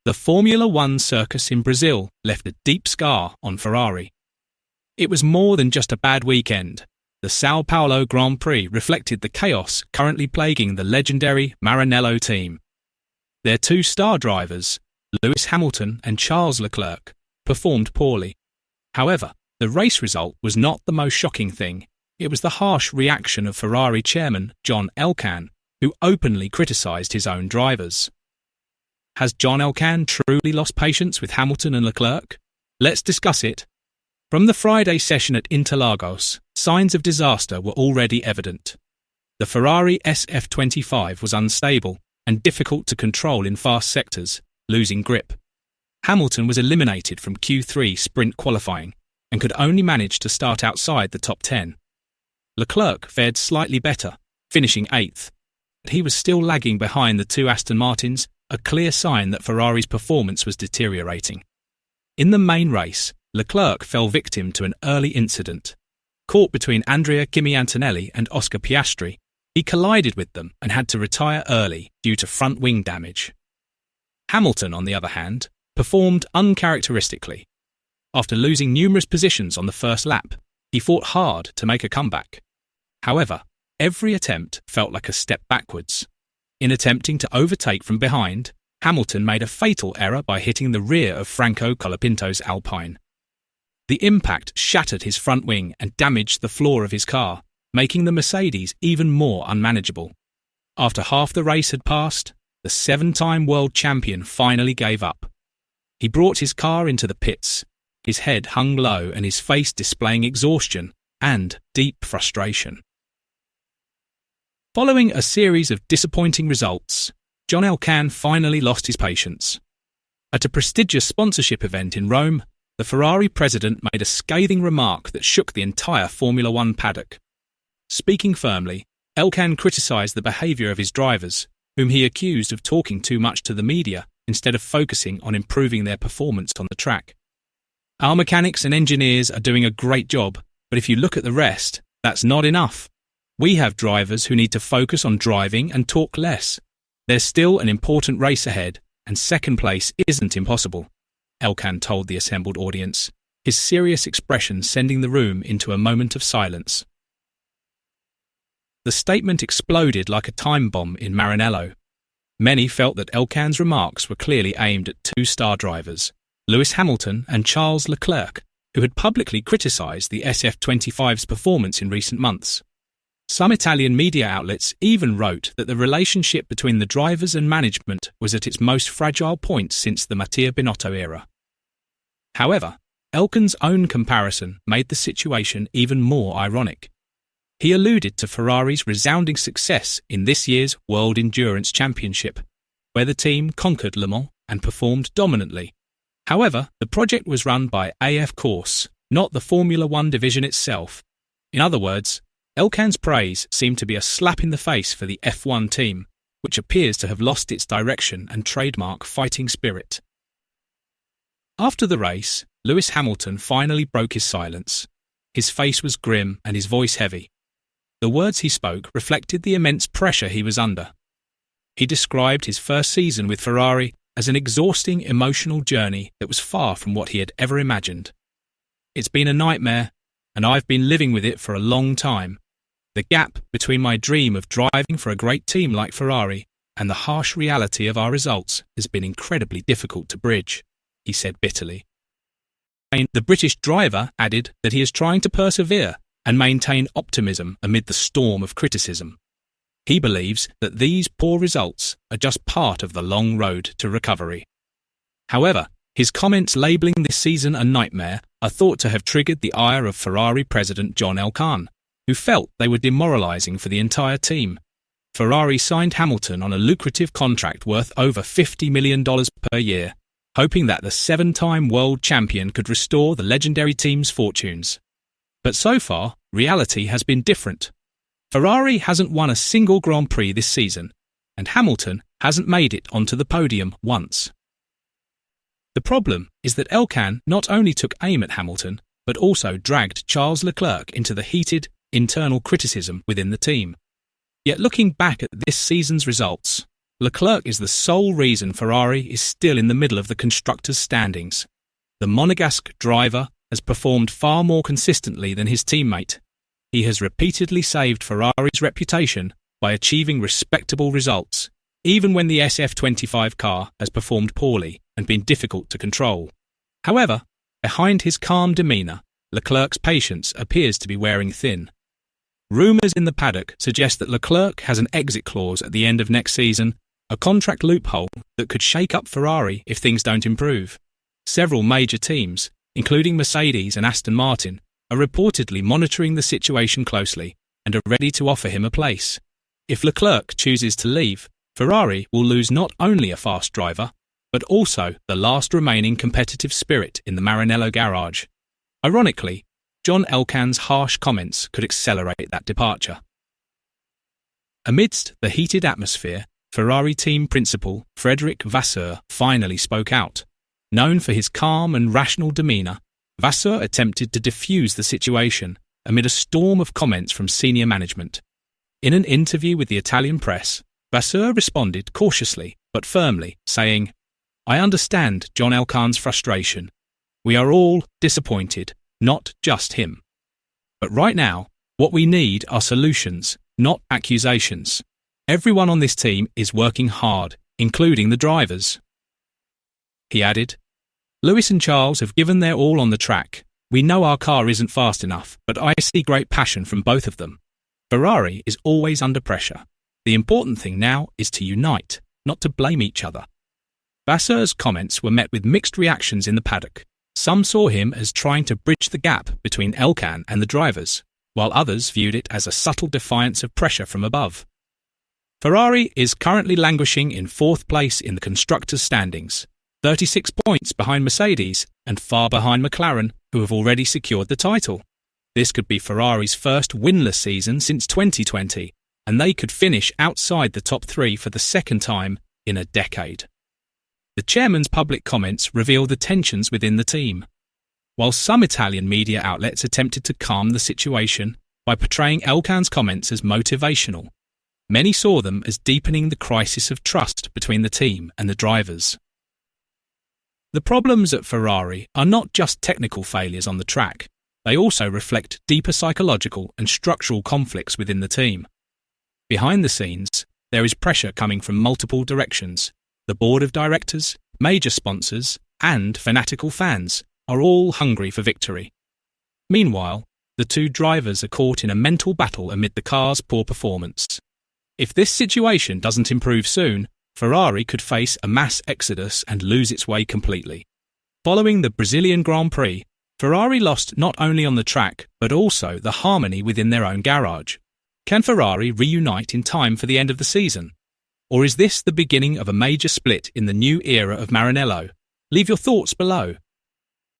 The Formula One circus in Brazil left a deep scar on Ferrari. It was more than just a bad weekend. The São Paulo Grand Prix reflected the chaos currently plaguing the legendary Maranello team. Their two star drivers, Lewis Hamilton and Charles Leclerc, performed poorly. However, the race result was not the most shocking thing. It was the harsh reaction of Ferrari chairman John Elkann, who openly criticised his own drivers. Has John Elkann truly lost patience with Hamilton and Leclerc? Let's discuss it. From the Friday session at Interlagos, signs of disaster were already evident. The Ferrari SF25 was unstable and difficult to control in fast sectors, losing grip. Hamilton was eliminated from Q3 sprint qualifying and could only manage to start outside the top 10. Leclerc fared slightly better, finishing 8th, but he was still lagging behind the two Aston Martins, a clear sign that Ferrari's performance was deteriorating. In the main race, Leclerc fell victim to an early incident. Caught between Andrea Kimi Antonelli and Oscar Piastri, he collided with them and had to retire early due to front wing damage. Hamilton, on the other hand, performed uncharacteristically. After losing numerous positions on the first lap, he fought hard to make a comeback. However, every attempt felt like a step backwards. In attempting to overtake from behind, Hamilton made a fatal error by hitting the rear of Franco Colapinto's Alpine. The impact shattered his front wing and damaged the floor of his car, making the Mercedes even more unmanageable. After half the race had passed, the 7-time world champion finally gave up. He brought his car into the pits, his head hung low and his face displaying exhaustion and deep frustration. Following a series of disappointing results, John Elkann finally lost his patience. At a prestigious sponsorship event in Rome, the Ferrari president made a scathing remark that shook the entire Formula One paddock. Speaking firmly, Elkann criticised the behaviour of his drivers, whom he accused of talking too much to the media instead of focusing on improving their performance on the track. Our mechanics and engineers are doing a great job, but if you look at the rest, that's not enough. We have drivers who need to focus on driving and talk less. There's still an important race ahead, and second place isn't impossible, Elkann told the assembled audience, his serious expression sending the room into a moment of silence. The statement exploded like a time bomb in Maranello. Many felt that Elkann's remarks were clearly aimed at two star drivers, Lewis Hamilton and Charles Leclerc, who had publicly criticised the SF25's performance in recent months. Some Italian media outlets even wrote that the relationship between the drivers and management was at its most fragile point since the Mattia Binotto era. However, Elkann's own comparison made the situation even more ironic. He alluded to Ferrari's resounding success in this year's World Endurance Championship, where the team conquered Le Mans and performed dominantly. However, the project was run by AF Corse, not the Formula One division itself. In other words, Elkann's praise seemed to be a slap in the face for the F1 team, which appears to have lost its direction and trademark fighting spirit. After the race, Lewis Hamilton finally broke his silence. His face was grim and his voice heavy. The words he spoke reflected the immense pressure he was under. He described his first season with Ferrari as an exhausting emotional journey that was far from what he had ever imagined. It's been a nightmare, and I've been living with it for a long time. The gap between my dream of driving for a great team like Ferrari and the harsh reality of our results has been incredibly difficult to bridge, he said bitterly. The British driver added that he is trying to persevere and maintain optimism amid the storm of criticism. He believes that these poor results are just part of the long road to recovery. However, his comments labelling this season a nightmare are thought to have triggered the ire of Ferrari president John Elkann, who felt they were demoralising for the entire team. Ferrari signed Hamilton on a lucrative contract worth over $50 million per year, hoping that the 7-time world champion could restore the legendary team's fortunes. But so far, reality has been different. Ferrari hasn't won a single Grand Prix this season, and Hamilton hasn't made it onto the podium once. The problem is that Elkann not only took aim at Hamilton, but also dragged Charles Leclerc into the heated, internal criticism within the team. Yet looking back at this season's results, Leclerc is the sole reason Ferrari is still in the middle of the constructors' standings. The Monegasque driver has performed far more consistently than his teammate. He has repeatedly saved Ferrari's reputation by achieving respectable results, even when the SF25 car has performed poorly and been difficult to control. However, behind his calm demeanour, Leclerc's patience appears to be wearing thin. Rumours in the paddock suggest that Leclerc has an exit clause at the end of next season, a contract loophole that could shake up Ferrari if things don't improve. Several major teams, including Mercedes and Aston Martin, are reportedly monitoring the situation closely and are ready to offer him a place. If Leclerc chooses to leave, Ferrari will lose not only a fast driver, but also the last remaining competitive spirit in the Maranello garage. Ironically, John Elkann's harsh comments could accelerate that departure. Amidst the heated atmosphere, Ferrari team principal Frédéric Vasseur finally spoke out. Known for his calm and rational demeanour, Vasseur attempted to defuse the situation amid a storm of comments from senior management. In an interview with the Italian press, Vasseur responded cautiously but firmly, saying, "I understand John Elkann's frustration. We are all disappointed, not just him. But right now, what we need are solutions, not accusations. Everyone on this team is working hard, including the drivers." He added, "Lewis and Charles have given their all on the track. We know our car isn't fast enough, but I see great passion from both of them. Ferrari is always under pressure. The important thing now is to unite, not to blame each other." Vasseur's comments were met with mixed reactions in the paddock. Some saw him as trying to bridge the gap between Elkann and the drivers, while others viewed it as a subtle defiance of pressure from above. Ferrari is currently languishing in fourth place in the constructors' standings, 36 points behind Mercedes and far behind McLaren, who have already secured the title. This could be Ferrari's first winless season since 2020, and they could finish outside the top three for the second time in a decade. The chairman's public comments reveal the tensions within the team. While some Italian media outlets attempted to calm the situation by portraying Elkann's comments as motivational, many saw them as deepening the crisis of trust between the team and the drivers. The problems at Ferrari are not just technical failures on the track, they also reflect deeper psychological and structural conflicts within the team. Behind the scenes, there is pressure coming from multiple directions. The board of directors, major sponsors, and fanatical fans are all hungry for victory. Meanwhile, the two drivers are caught in a mental battle amid the car's poor performance. If this situation doesn't improve soon, Ferrari could face a mass exodus and lose its way completely. Following the Brazilian Grand Prix, Ferrari lost not only on the track, but also the harmony within their own garage. Can Ferrari reunite in time for the end of the season? Or is this the beginning of a major split in the new era of Maranello? Leave your thoughts below.